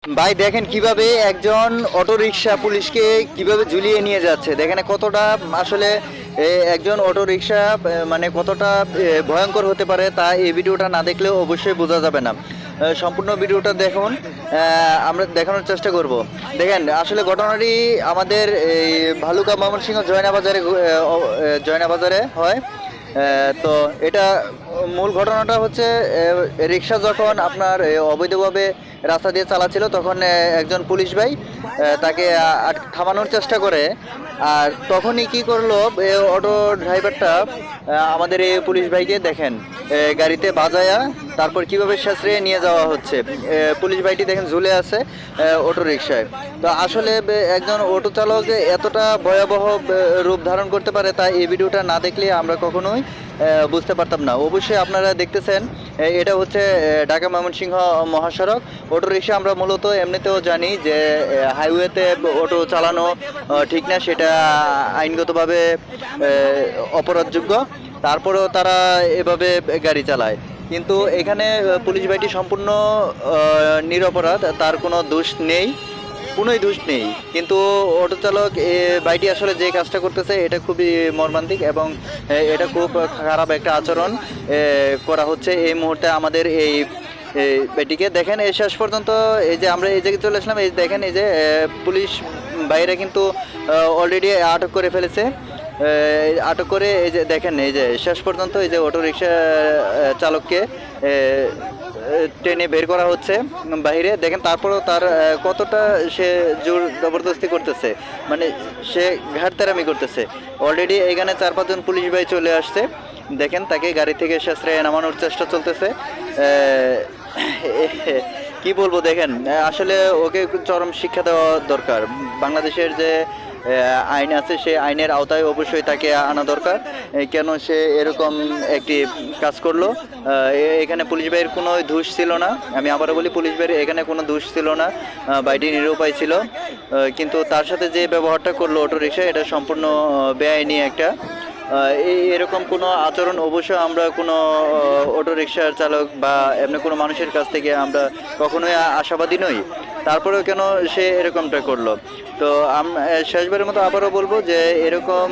ভাই দেখেন কিভাবে একজন অটো রিক্সা পুলিশকে কিভাবে ঝুলিয়ে নিয়ে যাচ্ছে, দেখেন কতটা আসলে একজন অটো রিক্সা মানে কতটা ভয়ঙ্কর হতে পারে তা এই ভিডিওটা না দেখলে অবশ্যই বোঝা যাবে না। সম্পূর্ণ ভিডিওটা দেখুন, আমরা দেখানোর চেষ্টা করব। দেখেন আসলে ঘটনাটি আমাদের এই ভালুকা ময়মনসিংহ জয়না বাজারে হয়। তো এটা মূল ঘটনাটা হচ্ছে রিক্সা যখন আপনার অবৈধভাবে রাস্তা দিয়ে চালাচ্ছিল তখন একজন পুলিশ ভাই তাকে থামানোর চেষ্টা করে। আর তখনই কি করলো অটো ড্রাইভারটা আমাদের এই পুলিশ ভাইকে দেখেন গাড়িতে বাজায়া তারপর কিভাবে সাঁচড়ে নিয়ে যাওয়া হচ্ছে। পুলিশ ভাইটি দেখেন ঝুলে আছে অটো রিক্সায়। তো আসলে একজন অটো চালক এতটা ভয়াবহ রূপ ধারণ করতে পারে তা এই ভিডিওটা না দেখলে আমরা কখনোই বুঝতে পারতাম না। অবশ্যই আপনারা দেখতেছেন এটা হচ্ছে ঢাকা ময়মনসিংহ মহাসড়ক। অটো রিক্সা আমরা মূলত এমনিতেও জানি যে হাইওয়েতে অটো চালানো ঠিক না, সেটা আইনগতভাবে অপরাধযোগ্য। তারপরেও তারা এভাবে গাড়ি চালায়, কিন্তু এখানে পুলিশ ভাইটি সম্পূর্ণ নিরপরাধ, তার কোনো দোষ নেই, কোনোই দোষ নেই। কিন্তু অটো চালক বাইটি আসলে যে কাজটা করতেছে এটা খুবই মর্মান্তিক এবং এটা খুব খারাপ একটা আচরণ করা হচ্ছে এই মুহূর্তে আমাদের এই বেটিকে। দেখেন এই শেষ পর্যন্ত এই যে আমরা এই জায়গায় চলে আসলাম, এই দেখেন এই যে পুলিশ বাইরে কিন্তু অলরেডি আটক করে ফেলেছে। আটক করে এই যে দেখেন এই যে শেষ পর্যন্ত এই যে অটো রিক্সা চালককে টেনে বের করা হচ্ছে বাইরে। দেখেন তারপরেও তার কতটা সে জোর জবরদস্তি করতেছে, মানে সে ঘাটতারামি করতেছে। অলরেডি এখানে 4-5 জন পুলিশ ভাই চলে আসছে, দেখেন তাকে গাড়ি থেকে সাশ্রয়ে নামানোর চেষ্টা চলতেছে। কি বলবো, দেখেন আসলে ওকে চরম শিক্ষা দেওয়া দরকার। বাংলাদেশের যে আইন আছে সেই আইনের আওতায় অবশ্যই তাকে আনা দরকার। কেন সে এরকম একটি কাজ করলো? এখানে পুলিশ ভাইয়ের কোনো দোষ ছিল না, আমি আবারও বলি পুলিশ ভাইয়ের এখানে কোনো দোষ ছিল না, বাইটি নিরুপায় ছিল। কিন্তু তার সাথে যে ব্যবহারটা করলো অটো রিক্সা এটা সম্পূর্ণ বেআইনি একটা। এরকম কোনো আচরণ অবশ্যই আমরা কোনো অটো রিক্সার চালক বা এমনি কোনো মানুষের কাছ থেকে আমরা কখনোই আশাবাদী নই। তারপরেও কেন সে এরকমটা করলো? তো শেষবারের মতো আবারও বলবো যে এরকম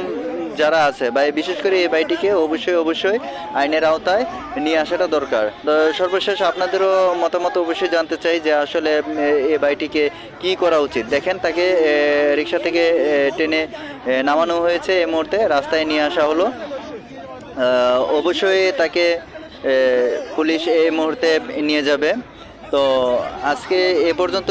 যারা আছে বা বিশেষ করে এই বাইটিকে অবশ্যই আইনের আওতায় নিয়ে আসাটা দরকার। তো সর্বশেষ আপনাদেরও মতামত অবশ্যই জানতে চাই যে আসলে এই বাইটিকে কি করা উচিত। দেখেন তাকে রিক্সা থেকে টেনে নামানো হয়েছে, এই মুহূর্তে রাস্তায় নিয়ে আসা হলো। অবশ্যই তাকে পুলিশ এই মুহূর্তে নিয়ে যাবে। তো আজকে এ পর্যন্ত।